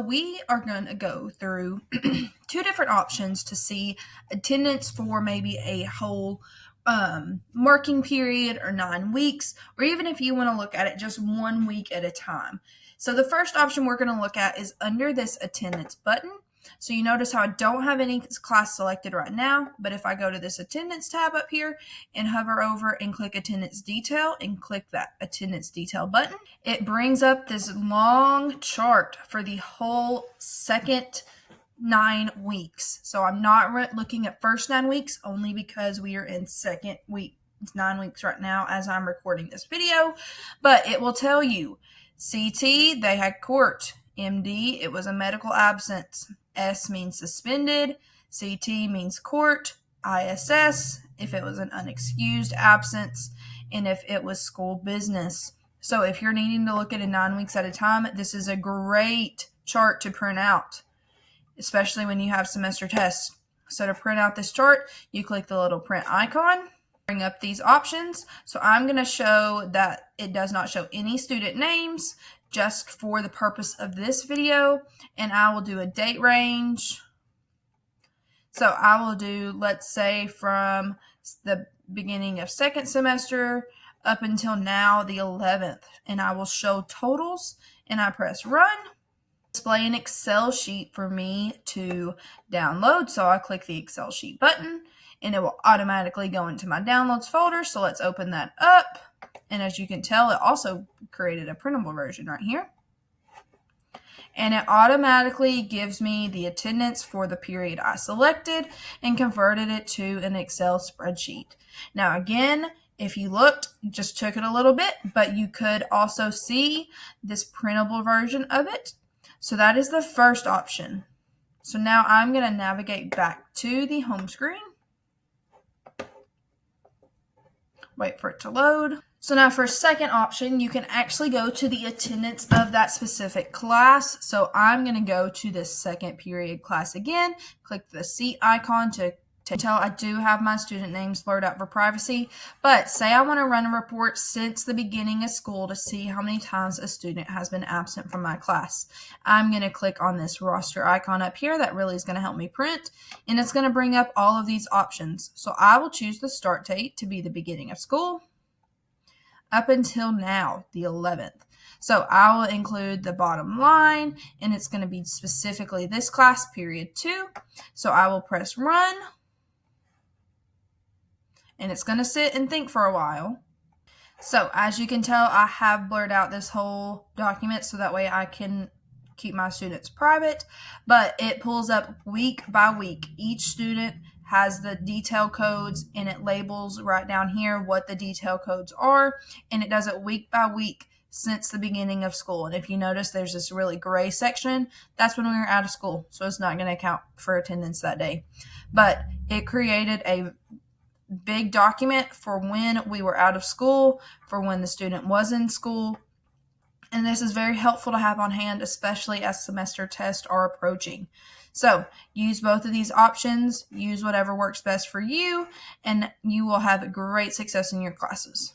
We are going to go through two different options to see attendance for maybe a whole marking period or 9 weeks, or even if you want to look at it just 1 week at a time. So the first option we're going to look at is under this attendance button. So you notice how I don't have any class selected right now, but if I go to this attendance tab up here and hover over and click attendance detail and click that attendance detail button, it brings up this long chart for the whole second 9 weeks. So I'm not looking at first 9 weeks only because we are in second week, 9 weeks right now as I'm recording this video, but it will tell you CT, they had court. MD, it was a medical absence. S means suspended. CT means court. ISS, if it was an unexcused absence, and if it was school business. So if you're needing to look at it 9 weeks at a time, this is a great chart to print out, especially when you have semester tests. So to print out this chart, you click the little print icon, bring up these options. So I'm going to show that it does not show any student names, just for the purpose of this video, and I will do a date range. So I will do, let's say, from the beginning of second semester up until now, the 11th, and I will show totals, and I press run. Display an Excel sheet for me to download, so I click the Excel sheet button, and it will automatically go into my downloads folder. So let's open that up. And as you can tell, it also created a printable version right here. And it automatically gives me the attendance for the period I selected and converted it to an Excel spreadsheet. Now again, if you looked, it just took it a little bit, but you could also see this printable version of it. So that is the first option. So now I'm going to navigate back to the home screen. Wait for it to load. So now for a second option, you can actually go to the attendance of that specific class. So I'm going to go to this second period class again, click the seat icon to tell I do have my student names blurred out for privacy. But say I want to run a report since the beginning of school to see how many times a student has been absent from my class. I'm going to click on this roster icon up here. That really is going to help me print, and it's going to bring up all of these options. So I will choose the start date to be the beginning of school up until now, the 11th. So I will include the bottom line, and it's going to be specifically this class, period 2. So I will press run, and it's going to sit and think for a while. So as you can tell, I have blurred out this whole document so that way I can keep my students private, but it pulls up week by week. Each student has the detail codes, and it labels right down here what the detail codes are, and it does it week by week since the beginning of school. And if you notice, there's this really gray section. That's when we were out of school, so it's not going to count for attendance that day. But it created a big document for when we were out of school, for when the student was in school, and this is very helpful to have on hand, especially as semester tests are approaching. So use both of these options, use whatever works best for you, and you will have great success in your classes.